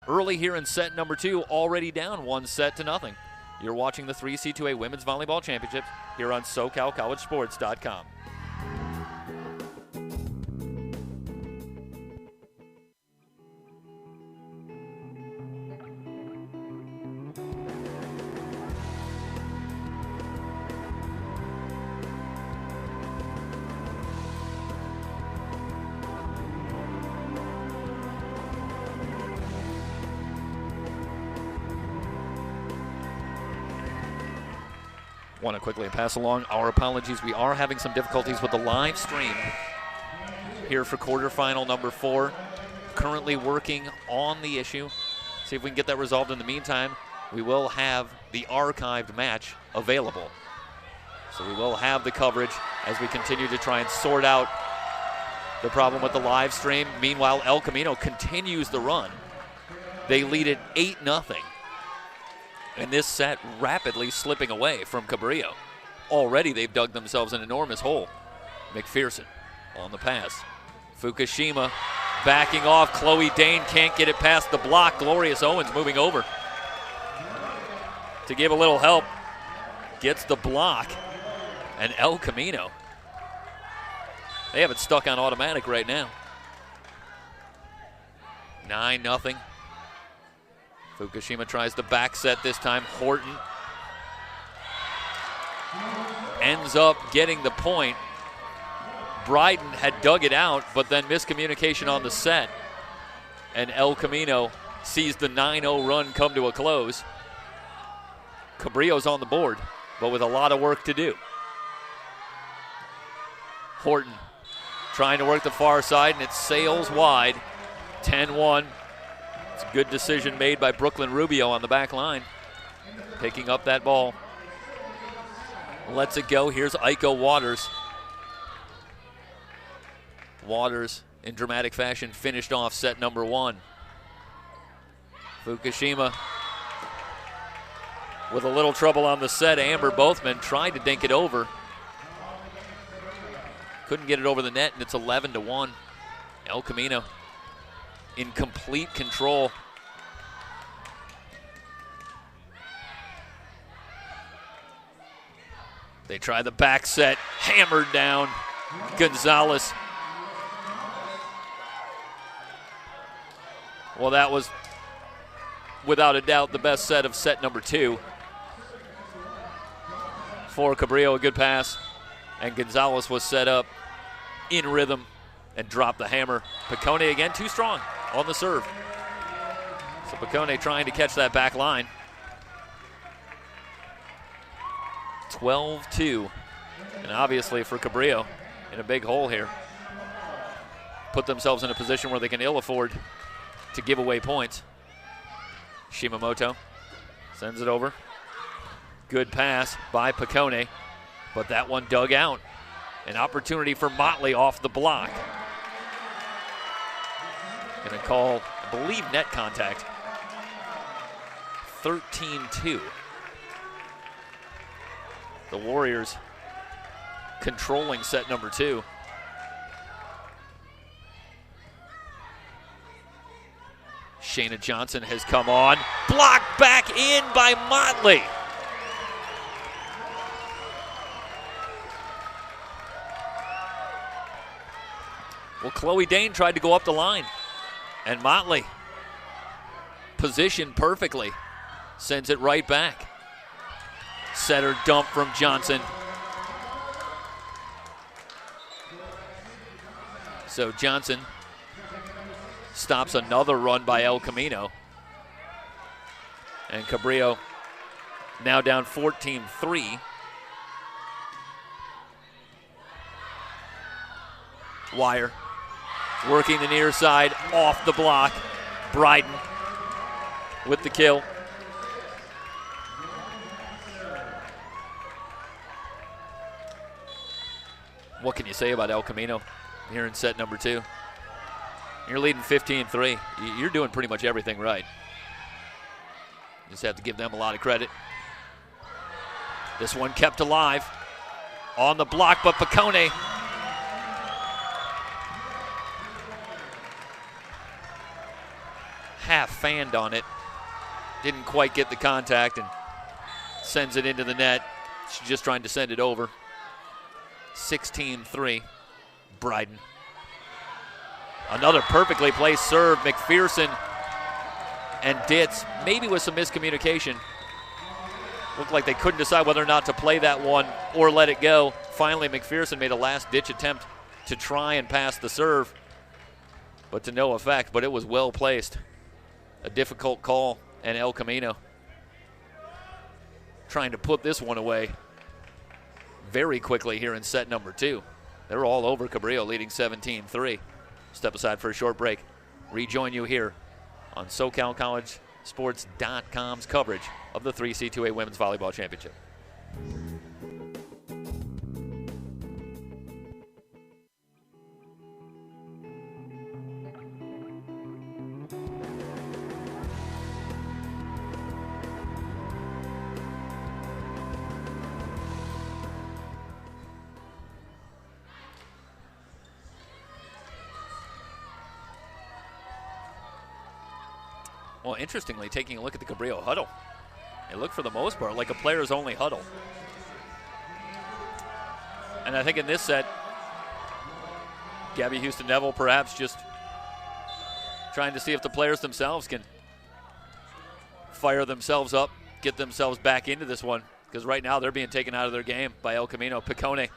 early here in set number 2, already down 1-0. You're watching the 3C2A Women's Volleyball Championships here on SoCalCollegeSports.com. Want to quickly pass along our apologies. We are having some difficulties with the live stream here for quarterfinal number 4. Currently working on the issue. See if we can get that resolved. In the meantime, we will have the archived match available. So we will have the coverage as we continue to try and sort out the problem with the live stream. Meanwhile, El Camino continues the run. They lead it 8-0. And this set rapidly slipping away from Cabrillo. Already they've dug themselves an enormous hole. McPherson on the pass. Fukushima backing off. Chloe Dane can't get it past the block. Glorious Owens moving over to give a little help. Gets the block. And El Camino, they have it stuck on automatic right now. 9-0. Fukushima tries the back set this time. Horton ends up getting the point. Bryden had dug it out, but then miscommunication on the set. And El Camino sees the 9-0 run come to a close. Cabrillo's on the board, but with a lot of work to do. Horton trying to work the far side, and it sails wide. 10-1. It's a good decision made by Brooklyn Rubio on the back line. Picking up that ball. Lets it go. Here's Aiko Waters. Waters, in dramatic fashion, finished off set number 1. Fukushima with a little trouble on the set. Amber Bothman tried to dink it over. Couldn't get it over the net, and it's 11-1. El Camino in complete control. They try the back set, hammered down. Gonzalez. Well, that was without a doubt the best set of set number 2. For Cabrillo, a good pass. And Gonzalez was set up in rhythm and dropped the hammer. Piccone again, too strong on the serve. So Piccone trying to catch that back line. 12-2. And obviously for Cabrillo, in a big hole here. Put themselves in a position where they can ill afford to give away points. Shimamoto sends it over. Good pass by Piccone, but that one dug out. An opportunity for Motley off the block. Gonna call, I believe, net contact. 13-2. The Warriors controlling set number 2. Shayna Johnson has come on. Blocked back in by Motley. Well, Chloe Dane tried to go up the line. And Motley, positioned perfectly, sends it right back. Setter dump from Johnson. So Johnson stops another run by El Camino. And Cabrillo now down 14-3. Wire working the near side, off the block. Bryden with the kill. What can you say about El Camino here in set number 2? You're leading 15-3. You're doing pretty much everything right. Just have to give them a lot of credit. This one kept alive. On the block, but Piccone half fanned on it. Didn't quite get the contact and sends it into the net. She's just trying to send it over. 16-3, Bryden. Another perfectly placed serve. McPherson and Ditz, maybe with some miscommunication. Looked like they couldn't decide whether or not to play that one or let it go. Finally, McPherson made a last-ditch attempt to try and pass the serve, but to no effect. But it was well placed. A difficult call, and El Camino trying to put this one away very quickly here in set number 2. They're all over Cabrillo, leading 17-3. Step aside for a short break. Rejoin you here on SoCalCollegeSports.com's coverage of the 3C2A Women's Volleyball Championship. Well, interestingly, taking a look at the Cabrillo huddle, it looked for the most part like a players-only huddle. And I think in this set, Gabby Houston-Neville perhaps just trying to see if the players themselves can fire themselves up, get themselves back into this one, because right now they're being taken out of their game by El Camino. Picone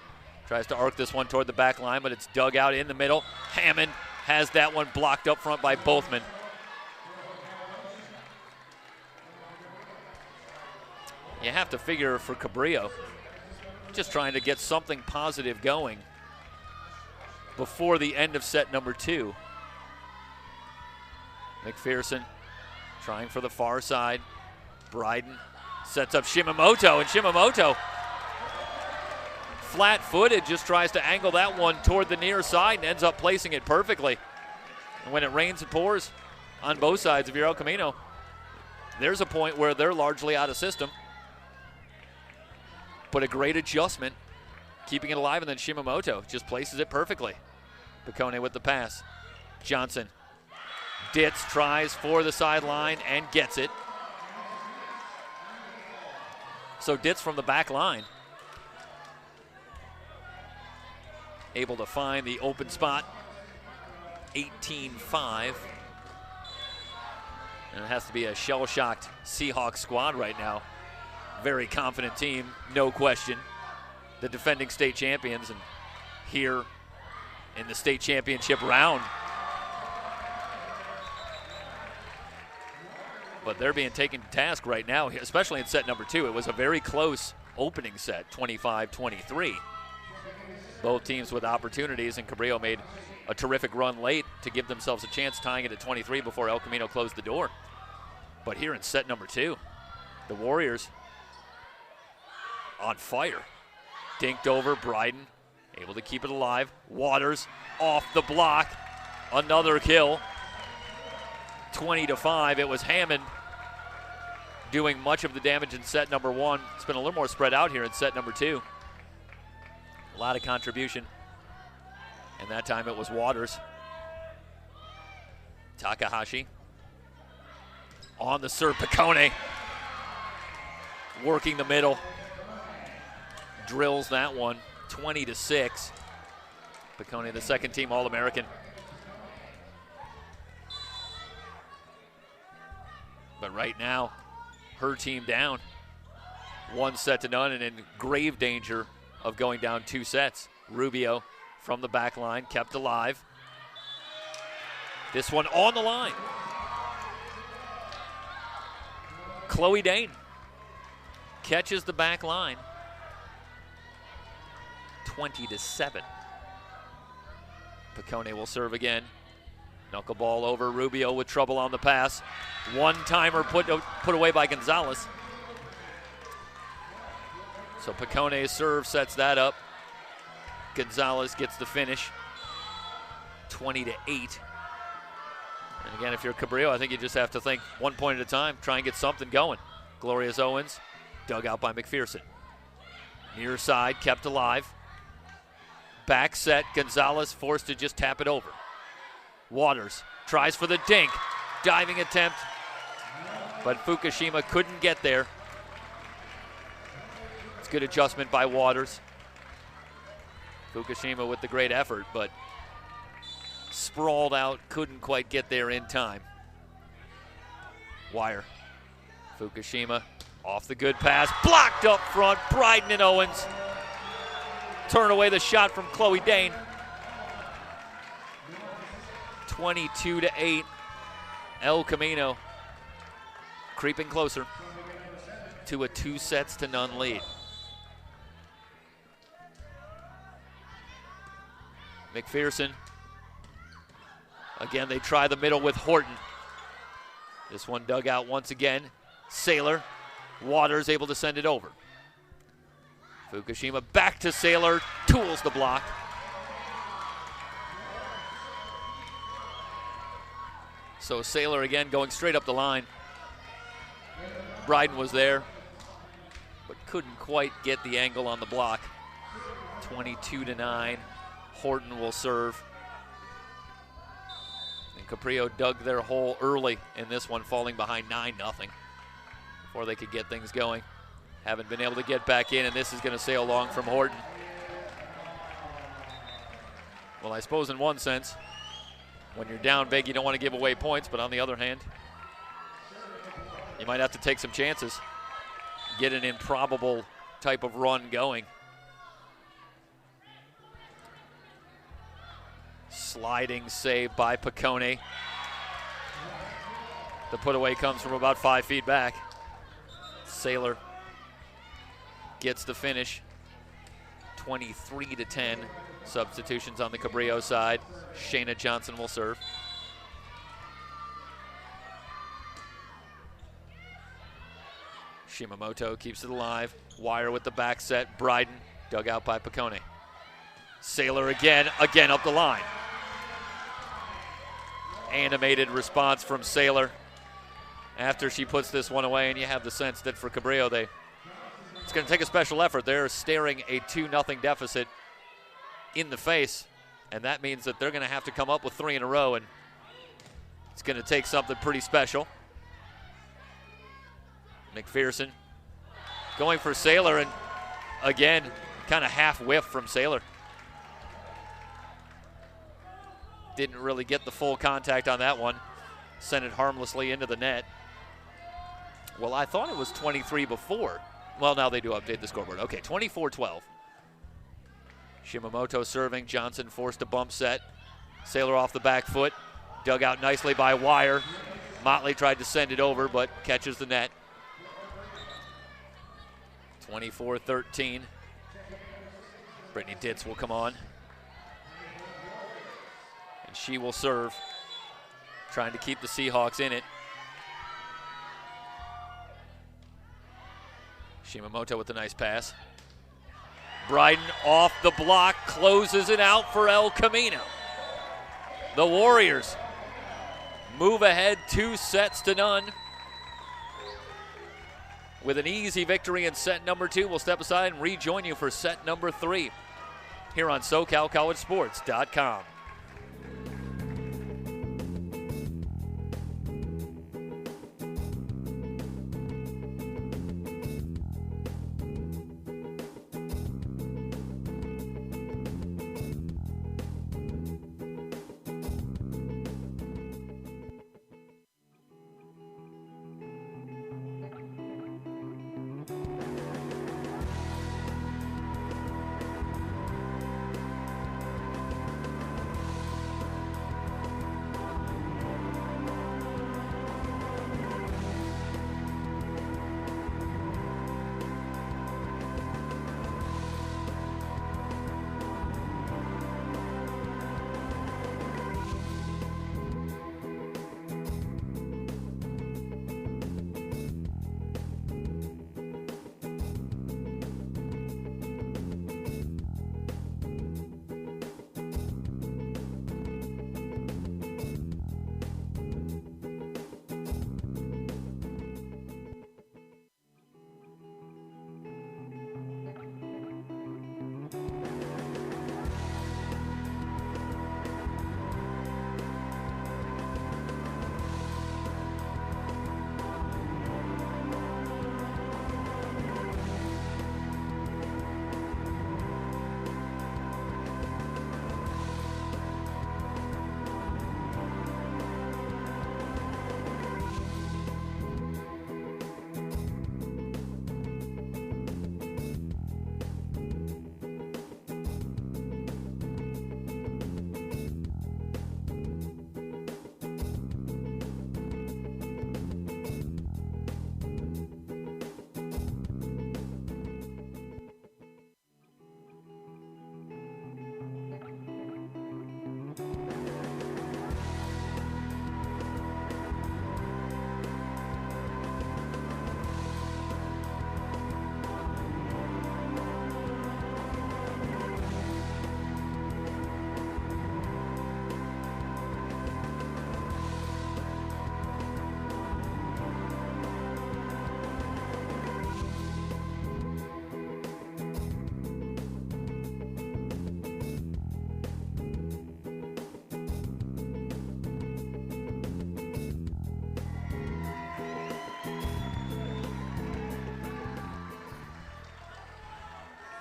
tries to arc this one toward the back line, but it's dug out in the middle. Hammond has that one blocked up front by Bothman. You have to figure for Cabrillo, just trying to get something positive going before the end of set number 2. McPherson trying for the far side. Bryden sets up Shimamoto, and Shimamoto, flat-footed, just tries to angle that one toward the near side and ends up placing it perfectly. And when it rains and pours on both sides of your El Camino, there's a point where they're largely out of system. But a great adjustment, keeping it alive, and then Shimamoto just places it perfectly. Picone with the pass. Johnson. Ditz tries for the sideline and gets it. So Ditz from the back line, able to find the open spot. 18-5. And it has to be a shell-shocked Seahawks squad right now. Very confident team, no question. The defending state champions, and here in the state championship round. But they're being taken to task right now, especially in set number 2. It was a very close opening set, 25-23. Both teams with opportunities, and Cabrillo made a terrific run late to give themselves a chance, tying it at 23 before El Camino closed the door. But here in set number 2, the Warriors on fire. Dinked over, Bryden able to keep it alive. Waters off the block, another kill. 20-5. It was Hammond doing much of the damage in set number 1. It's been a little more spread out here in set number 2. A lot of contribution, and that time it was Waters. Takahashi on the serve. Picone working the middle. Drills that one, 20-6. Picone, the second team All-American. But right now, her team down 1-0 and in grave danger of going down 2 sets. Rubio from the back line, kept alive. This one on the line. Chloe Dane catches the back line. 20-7. Picone will serve again. Knuckleball over. Rubio with trouble on the pass. One-timer put away by Gonzalez. So Picone's serve sets that up. Gonzalez gets the finish. 20-8. And again, if you're Cabrillo, I think you just have to think 1 point at a time, try and get something going. Glorious Owens, dug out by McPherson. Near side, kept alive. Back set, Gonzalez forced to just tap it over. Waters tries for the dink. diving attempt, but Fukushima couldn't get there. It's good adjustment by Waters. Fukushima with the great effort, but sprawled out, couldn't quite get there in time. Wire. Fukushima off the good pass, blocked up front. Bryden and Owens turn away the shot from Chloe Dane. 22-8. El Camino creeping closer to a 2-0 lead. McPherson. Again, they try the middle with Horton. This one dug out once again. Saylor. Waters able to send it over. Fukushima back to Saylor. Tools the block. So Saylor again going straight up the line. Bryden was there, but couldn't quite get the angle on the block. 22-9. Horton will serve. And Cabrillo dug their hole early in this one, falling behind 9-0 before they could get things going. Haven't been able to get back in, and this is going to sail long from Horton. Well, I suppose in one sense, when you're down big, you don't want to give away points, but on the other hand, you might have to take some chances, get an improbable type of run going. Sliding save by Piccone. The put-away comes from about 5 feet back. Saylor gets the finish. 23-10. Substitutions on the Cabrillo side. Shayna Johnson will serve. Shimamoto keeps it alive. Wire with the back set. Bryden dug out by Piccone. Saylor again up the line. Animated response from Saylor after she puts this one away, and you have the sense that for Cabrillo, it's going to take a special effort. They're staring a 2-0 deficit in the face, and that means that they're going to have to come up with 3 in a row, and it's going to take something pretty special. McPherson going for Saylor, and again, kind of half whiff from Saylor. Didn't really get the full contact on that one. Sent it harmlessly into the net. Well, I thought it was 23 before. Well, now they do update the scoreboard. Okay, 24-12. Shimamoto serving. Johnson forced a bump set. Saylor off the back foot. Dug out nicely by Wire. Motley tried to send it over, but catches the net. 24-13. Brittany Ditz will come on. And she will serve, trying to keep the Seahawks in it. Shimamoto with a nice pass. Bryden off the block, closes it out for El Camino. The Warriors move ahead 2-0 with an easy victory in set number 2. We'll step aside and rejoin you for set number 3 here on SoCalCollegeSports.com.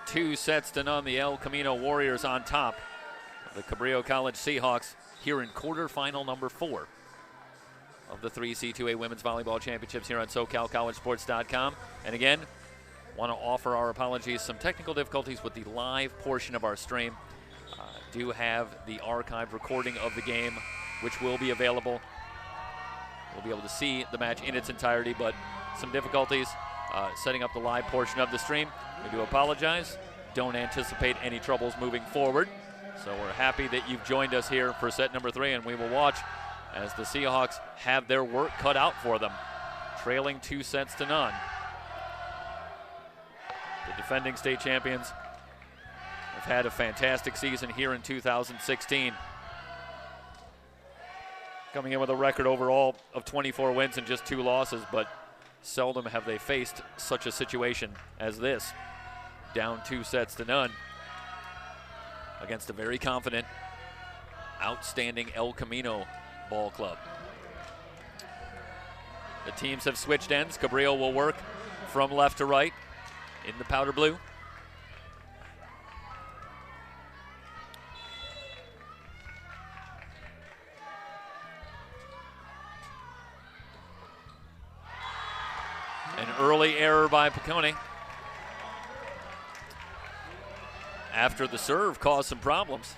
2-0. The El Camino Warriors on top of the Cabrillo College Seahawks here in quarterfinal number 4 of the 3C2A Women's Volleyball Championships here on SoCalCollegeSports.com. And again, want to offer our apologies. Some technical difficulties with the live portion of our stream. Do have the archived recording of the game, which will be available. We'll be able to see the match in its entirety, but some difficulties setting up the live portion of the stream. We do apologize. Don't anticipate any troubles moving forward. So we're happy that you've joined us here for set number 3, and we will watch as the Seahawks have their work cut out for them, trailing 2-0. The defending state champions have had a fantastic season here in 2016. Coming in with a record overall of 24 wins and just 2 losses, but seldom have they faced such a situation as this. Down 2-0 against a very confident, outstanding El Camino ball club. The teams have switched ends. Cabrillo will work from left to right in the powder blue. An early error by Piccone. After the serve caused some problems.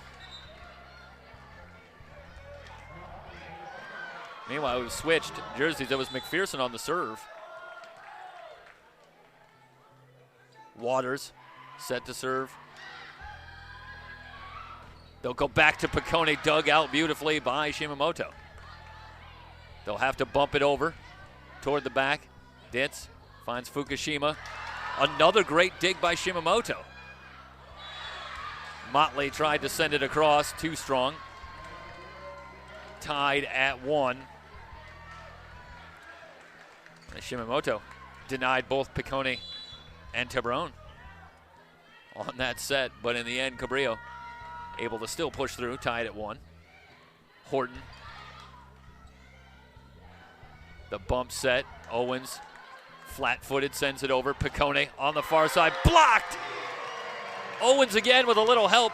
Meanwhile, we've switched jerseys. It was McPherson on the serve. Waters set to serve. They'll go back to Piccone, dug out beautifully by Shimamoto. They'll have to bump it over toward the back. Ditz finds Fukushima. Another great dig by Shimamoto. Motley tried to send it across, too strong. Tied at 1. Shimamoto denied both Piccone and Tabron on that set, but in the end, Cabrillo able to still push through, tied at 1. Horton. The bump set, Owens flat-footed, sends it over. Piccone on the far side, blocked! Owens again with a little help.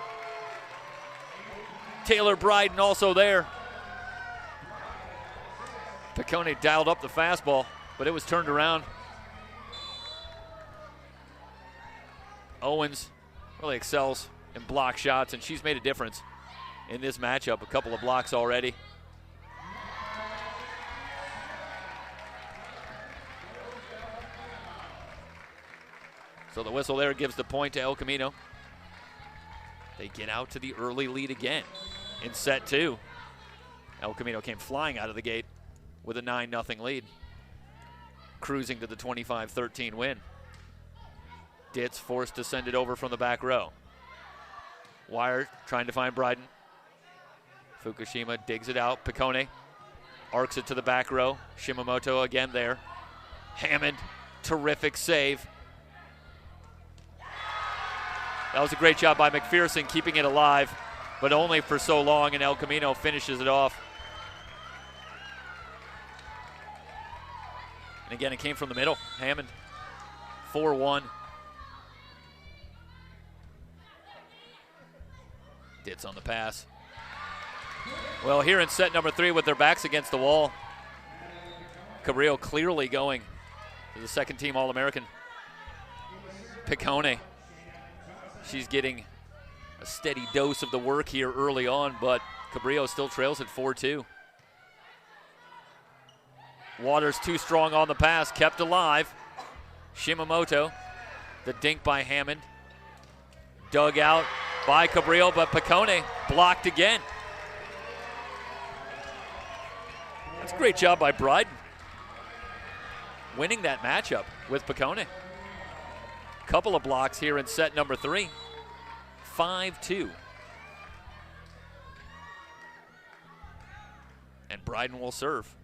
Taylor Bryden also there. Piccone dialed up the fastball, but it was turned around. Owens really excels in block shots, and she's made a difference in this matchup. A couple of blocks already. So the whistle there gives the point to El Camino. They get out to the early lead again in set 2. El Camino came flying out of the gate with a 9-0 lead, cruising to the 25-13 win. Ditz forced to send it over from the back row. Wire trying to find Bryden. Fukushima digs it out. Piccone arcs it to the back row. Shimamoto again there. Hammond, terrific save. That was a great job by McPherson keeping it alive, but only for so long, and El Camino finishes it off. And again, it came from the middle. Hammond, 4-1. Ditz on the pass. Well, here in set number 3 with their backs against the wall, Cabrillo clearly going to the second-team All-American. Piccone. She's getting a steady dose of the work here early on, but Cabrillo still trails at 4-2. Waters too strong on the pass, kept alive. Shimamoto, the dink by Hammond. Dug out by Cabrillo, but Piccone blocked again. That's a great job by Bryden, winning that matchup with Piccone. Couple of blocks here in set number 3. 5-2. And Bryden will serve.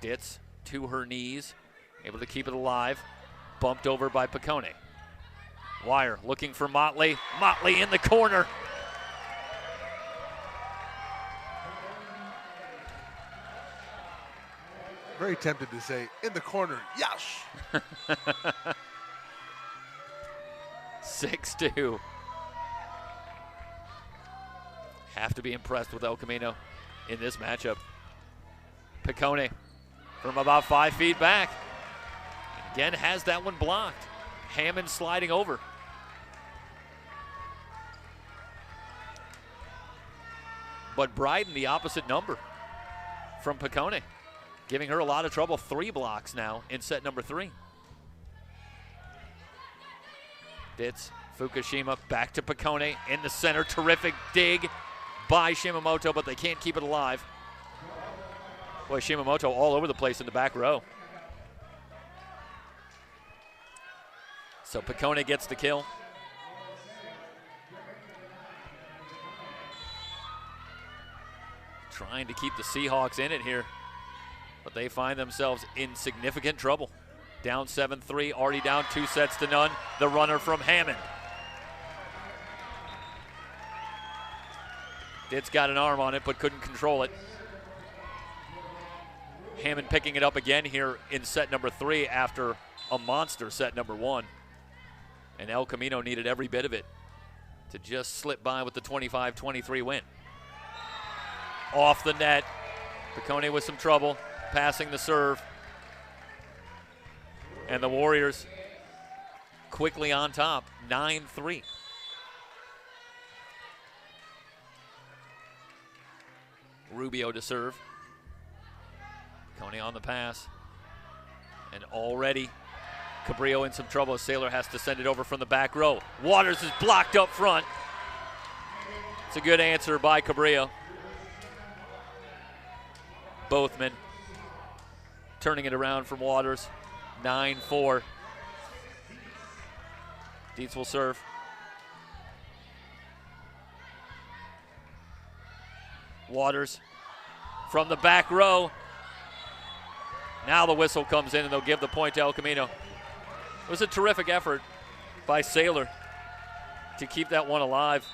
Ditz to her knees, able to keep it alive. Bumped over by Piccone. Wire looking for Motley. Motley in the corner. Very tempted to say, in the corner, yash. 6-2. Have to be impressed with El Camino in this matchup. Piccone from about 5 feet back. Again, has that one blocked. Hammond sliding over. But Bryden, the opposite number from Piccone, giving her a lot of trouble. 3 blocks now in set number 3. Ditz, Fukushima, back to Piccone in the center. Terrific dig by Shimamoto, but they can't keep it alive. Boy, Shimamoto all over the place in the back row. So Piccone gets the kill. Trying to keep the Seahawks in it here, but they find themselves in significant trouble. Down 7-3, already down 2-0. The runner from Hammond. Ditz got an arm on it, but couldn't control it. Hammond picking it up again here in set number 3 after a monster set number 1. And El Camino needed every bit of it to just slip by with the 25-23 win. Off the net. Piccone with some trouble, passing the serve. And the Warriors quickly on top, 9-3. Rubio to serve. Piccone on the pass. And already Cabrillo in some trouble. Saylor has to send it over from the back row. Waters is blocked up front. It's a good answer by Cabrillo. Both men turning it around from Waters. 9-4. Dietz will serve. Waters from the back row. Now the whistle comes in and they'll give the point to El Camino. It was a terrific effort by Saylor to keep that one alive.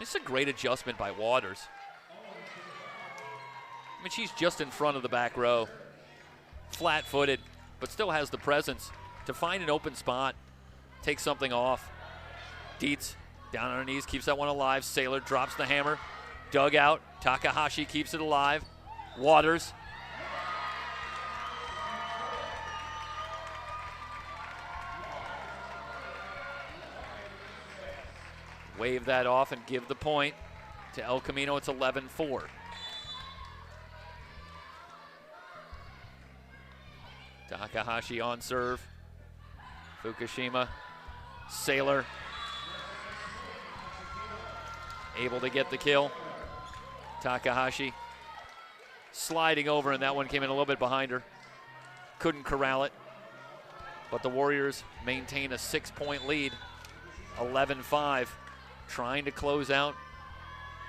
It's a great adjustment by Waters. I mean, she's just in front of the back row. Flat-footed, but still has the presence to find an open spot, take something off. Dietz down on her knees, keeps that one alive. Saylor drops the hammer. Dug out. Takahashi keeps it alive. Waters. Wave that off and give the point to El Camino. It's 11-4. Takahashi on serve. Fukushima. Saylor able to get the kill. Takahashi sliding over, and that one came in a little bit behind her. Couldn't corral it. But the Warriors maintain a 6-point lead. 11-5. Trying to close out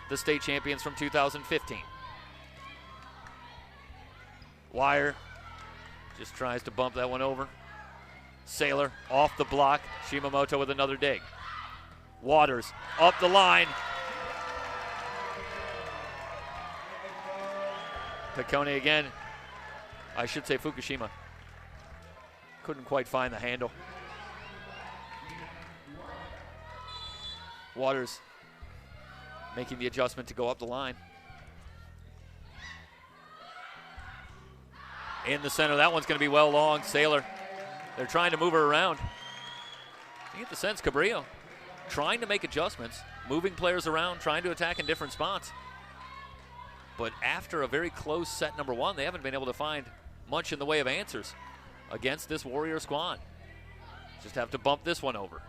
the state champions from 2015. Wire just tries to bump that one over. Saylor off the block. Shimamoto with another dig. Waters up the line. Piccone again. I should say Fukushima. Couldn't quite find the handle. Waters making the adjustment to go up the line. In the center, that one's going to be well long. Saylor, they're trying to move her around. You get the sense Cabrillo trying to make adjustments, moving players around, trying to attack in different spots. But after a very close set number 1, they haven't been able to find much in the way of answers against this Warrior squad. Just have to bump this one over.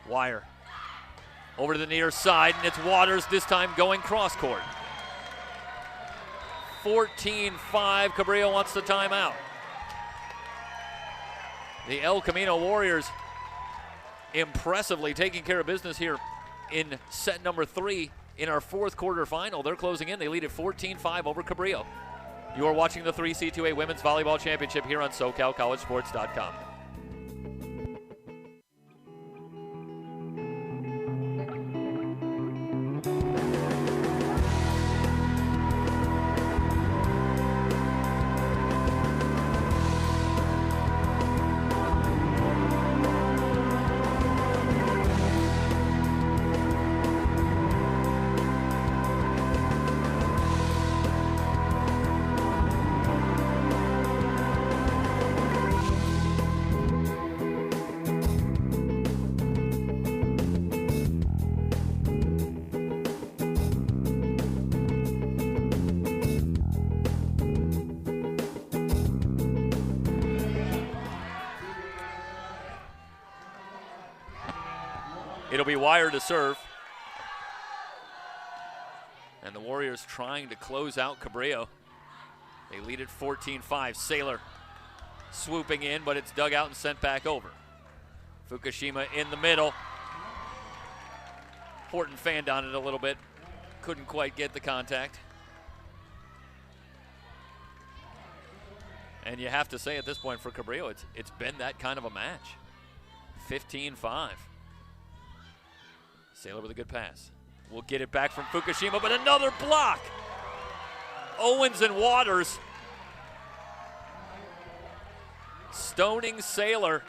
Wire over to the near side, and it's Waters this time going cross court. 14-5, Cabrillo wants the timeout. The El Camino Warriors impressively taking care of business here in set number 3 in our 4th quarter final. They're closing in. They lead at 14-5 over Cabrillo. You are watching the 3C2A Women's Volleyball Championship here on SoCalCollegeSports.com. It'll be Wire to serve. And the Warriors trying to close out Cabrillo. They lead it 14-5. Saylor swooping in, but it's dug out and sent back over. Fukushima in the middle. Horton fanned on it a little bit. Couldn't quite get the contact. And you have to say at this point for Cabrillo, it's been that kind of a match. 15-5. Saylor with a good pass. We'll get it back from Fukushima, but another block. Owens and Waters stoning Saylor.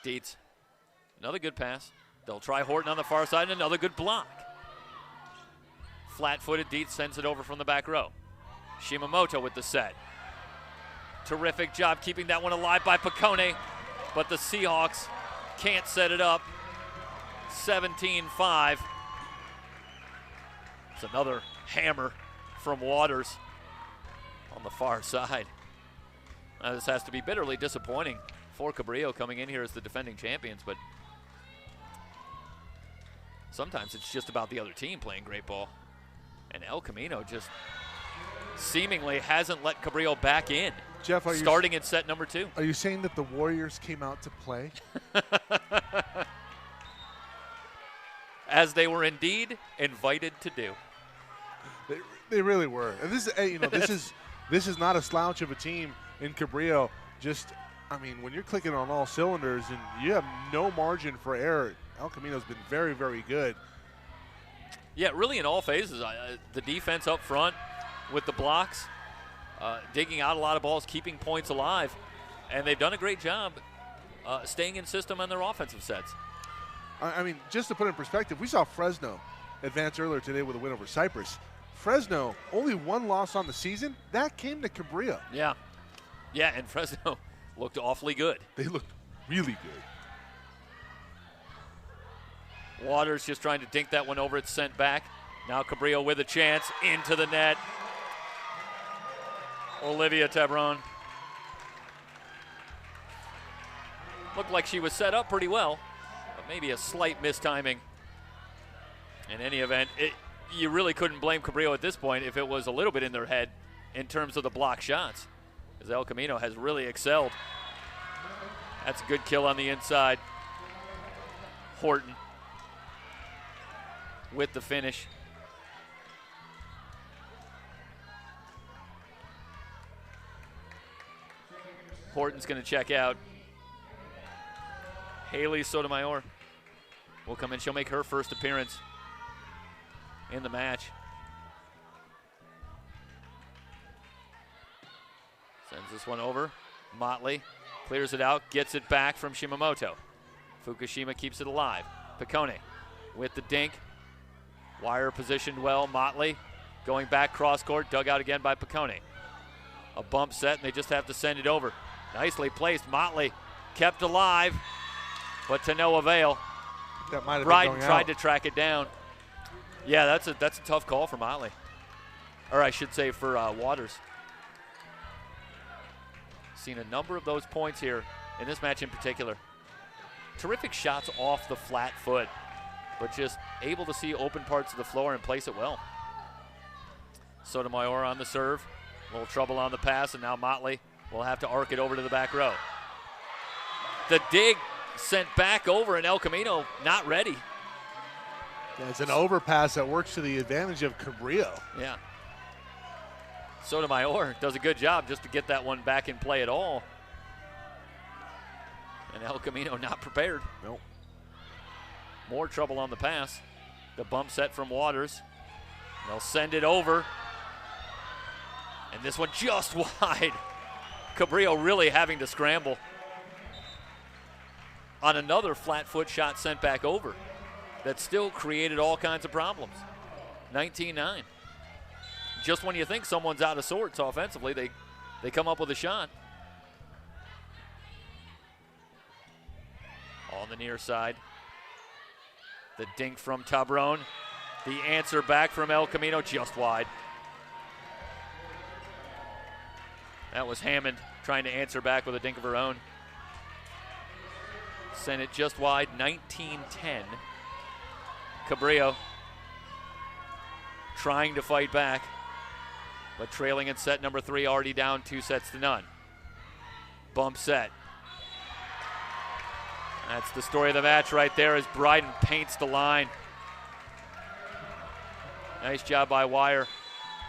Dietz, another good pass. They'll try Horton on the far side, and another good block. Flat-footed, Dietz sends it over from the back row. Shimamoto with the set. Terrific job keeping that one alive by Piccone, but the Seahawks can't set it up. 17-5. It's another hammer from Waters on the far side. Now, this has to be bitterly disappointing for Cabrillo coming in here as the defending champions, but sometimes it's just about the other team playing great ball. And El Camino just seemingly hasn't let Cabrillo back in. Jeff, starting in set number 2. Are you saying that the Warriors came out to play? As they were indeed invited to do. They really were. And this is this is not a slouch of a team in Cabrillo. Just, I mean, when you're clicking on all cylinders and you have no margin for error, El Camino's been very, very good. Yeah, really in all phases. The defense up front with the blocks, digging out a lot of balls, keeping points alive, and they've done a great job staying in system on their offensive sets. I mean, just to put it in perspective, we saw Fresno advance earlier today with a win over Cyprus. Fresno, only one loss on the season. That came to Cabrillo. Yeah. Yeah, and Fresno looked awfully good. They looked really good. Waters just trying to dink that one over. It's sent back. Now Cabrillo with a chance into the net. Olivia Tabron. Looked like she was set up pretty well, but maybe a slight mistiming. In any event, you really couldn't blame Cabrillo at this point if it was a little bit in their head in terms of the block shots, because El Camino has really excelled. That's a good kill on the inside. Horton with the finish. Horton's going to check out. Haley Sotomayor will come in. She'll make her first appearance in the match. Sends this one over. Motley clears it out, gets it back from Shimamoto. Fukushima keeps it alive. Piccone with the dink. Wire positioned well. Motley going back cross court, dug out again by Piccone. A bump set, and they just have to send it over. Nicely placed. Motley kept alive, but to no avail. That might have Bryden tried to track it down. Yeah, that's a tough call for Motley. Or I should say for Waters. Seen a number of those points here in this match in particular. Terrific shots off the flat foot, but just able to see open parts of the floor and place it well. Sotomayor on the serve. A little trouble on the pass, and now Motley will have to arc it over to the back row. The dig sent back over, and El Camino not ready. Yeah, it's an overpass that works to the advantage of Cabrillo. Yeah. Sotomayor does a good job just to get that one back in play at all. And El Camino not prepared. Nope. More trouble on the pass. The bump set from Waters. They'll send it over. And this one just wide. Cabrillo really having to scramble on another flat foot shot sent back over that still created all kinds of problems. 19-9. Just when you think someone's out of sorts offensively, they come up with a shot. On the near side. The dink from Tabron. The answer back from El Camino just wide. That was Hammond trying to answer back with a dink of her own. Sent it just wide, 19-10. Cabrillo trying to fight back, but trailing in set number 3, already down 2-0. Bump set. That's the story of the match right there as Bryden paints the line. Nice job by Wire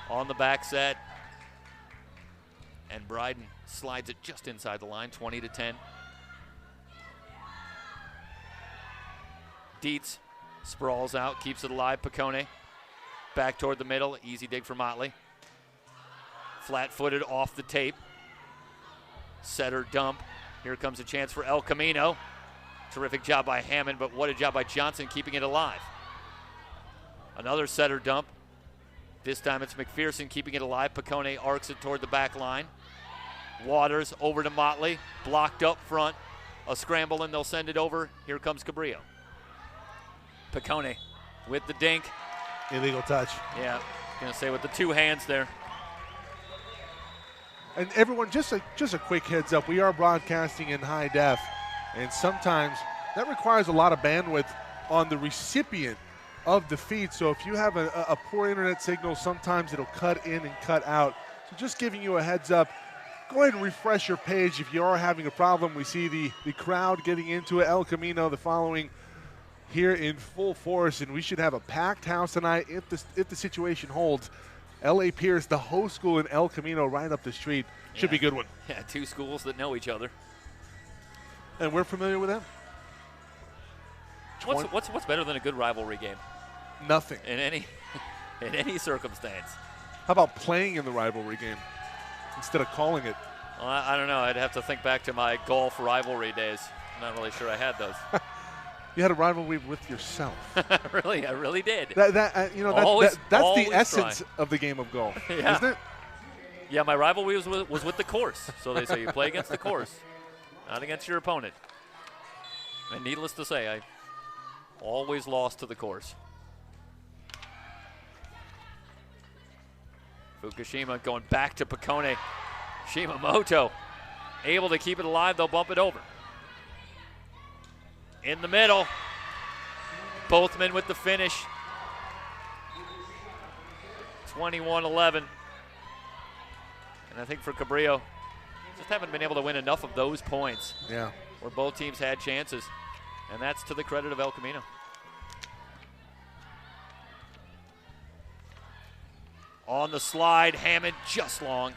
on the back set. And Bryden slides it just inside the line, 20-10. Dietz sprawls out, keeps it alive. Picone back toward the middle. Easy dig for Motley. Flat-footed off the tape. Setter dump. Here comes a chance for El Camino. Terrific job by Hammond, but what a job by Johnson keeping it alive. Another setter dump. This time it's McPherson keeping it alive. Picone arcs it toward the back line. Waters over to Motley. Blocked up front. A scramble and they'll send it over. Here comes Cabrillo. Picone with the dink. Illegal touch. Yeah, gonna say with the 2 hands there. And everyone, just a quick heads up. We are broadcasting in high def, and sometimes that requires a lot of bandwidth on the recipient of the feed. So if you have a poor internet signal, sometimes it'll cut in and cut out. So just giving you a heads up. Go ahead and refresh your page if you are having a problem. We see the crowd getting into it. El Camino, the following here in full force, and we should have a packed house tonight if the situation holds. L.A. Pierce, the host school in El Camino, right up the street. Should be a good one. Yeah, 2 schools that know each other. And we're familiar with them. What's better than a good rivalry game? Nothing. In any circumstance. How about playing in the rivalry game instead of calling it? Well, I don't know. I'd have to think back to my golf rivalry days. I'm not really sure I had those. You had a rivalry with yourself. Really, I really did. That's the essence of the game of golf, yeah. Isn't it? Yeah, my rivalry was with the course. So they say you play against the course, not against your opponent. And needless to say, I always lost to the course. Fukushima going back to Picone. Shimamoto able to keep it alive. They'll bump it over. In the middle. Both men with the finish. 21-11. And I think for Cabrillo, just haven't been able to win enough of those points. Yeah. Where both teams had chances. And that's to the credit of El Camino. On the slide, Hammond just long.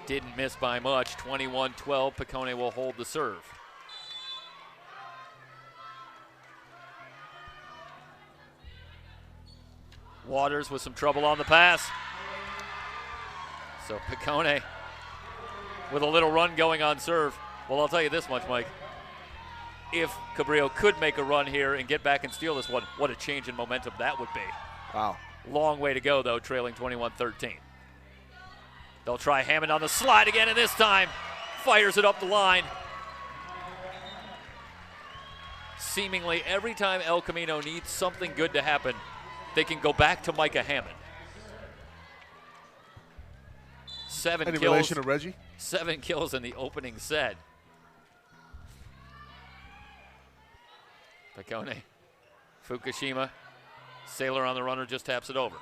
Didn't miss by much, 21-12. Picone will hold the serve. Waters with some trouble on the pass. So Picone with a little run going on serve. Well, I'll tell you this much, Mike. If Cabrillo could make a run here and get back and steal this one, what a change in momentum that would be. Wow. Long way to go, though, trailing 21-13. They'll try Hammond on the slide again, and this time fires it up the line. Seemingly every time El Camino needs something good to happen, they can go back to Micah Hammond. Any relation to Reggie? 7 kills in the opening set. Picone, Fukushima, Sailor on the runner, just taps it over.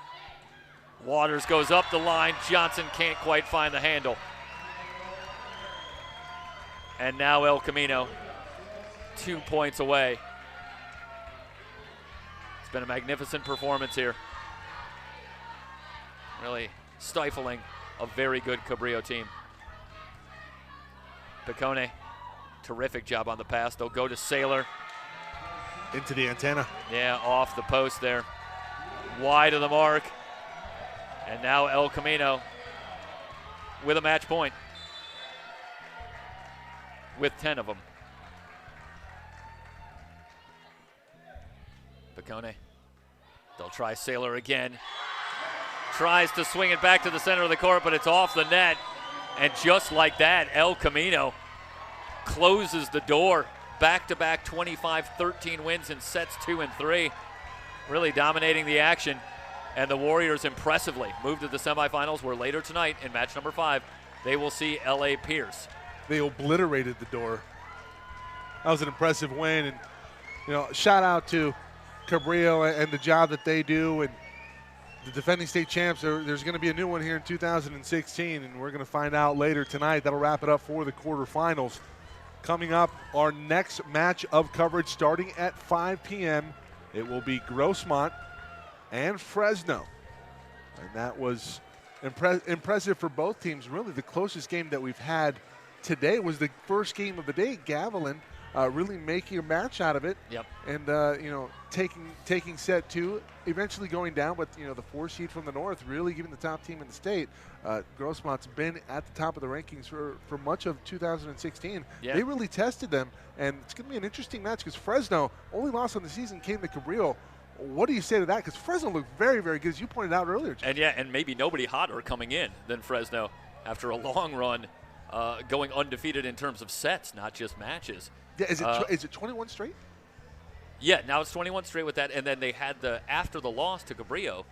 Waters goes up the line. Johnson can't quite find the handle. And now El Camino, 2 points away. It's been a magnificent performance here. Really stifling a very good Cabrillo team. Picone, terrific job on the pass. They'll go to Sailor. Into the antenna. Yeah, off the post there. Wide of the mark. And now El Camino with a match point. With 10 of them. Picone. They'll try Sailor again. Tries to swing it back to the center of the court, but it's off the net. And just like that, El Camino closes the door. Back-to-back 25-13 wins in sets 2 and 3. Really dominating the action. And the Warriors impressively moved to the semifinals, where later tonight in match number 5, they will see L.A. Pierce. They obliterated the door. That was an impressive win. And, shout out to Cabrillo and the job that they do. And the defending state champs, there's going to be a new one here in 2016, and we're going to find out later tonight. That'll wrap it up for the quarterfinals. Coming up, our next match of coverage starting at 5 p.m. It will be Grossmont and Fresno. And that was impressive for both teams. Really, the closest game that we've had today was the first game of the day. Gavilan really making a match out of it. Yep. And, taking set 2, eventually going down. But, the 4 seed from the north really giving the top team in the state. Grossmont's been at the top of the rankings for much of 2016. Yeah. They really tested them. And it's going to be an interesting match because Fresno, only loss on the season came to Cabrillo. What do you say to that? Because Fresno looked very, very good, as you pointed out earlier. And maybe nobody hotter coming in than Fresno after a long run, going undefeated in terms of sets, not just matches. Yeah, is it 21 straight? Yeah, now it's 21 straight with that. And then they had after the loss to Cabrillo,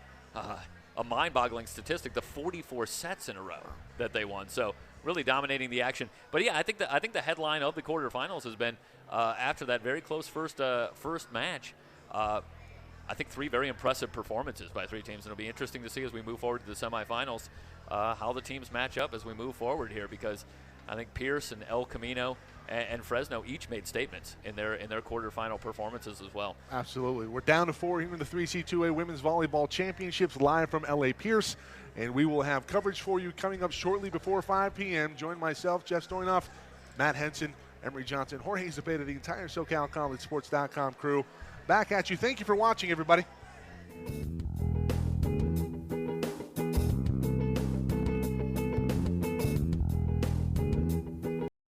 a mind-boggling statistic, the 44 sets in a row that they won. So really dominating the action. But yeah, I think the headline of the quarterfinals has been after that very close first match. I think 3 very impressive performances by 3 teams, and it'll be interesting to see as we move forward to the semifinals how the teams match up as we move forward here, because I think Pierce and El Camino and Fresno each made statements in their quarterfinal performances as well. Absolutely. We're down to 4 here in the 3C2A Women's Volleyball Championships live from L.A. Pierce, and we will have coverage for you coming up shortly before 5 p.m. Join myself, Jeff Stoynoff, Matt Henson, Emery Johnson, Jorge Zepeda, the entire SoCalCollegeSports.com crew. Back at you. Thank you for watching, everybody.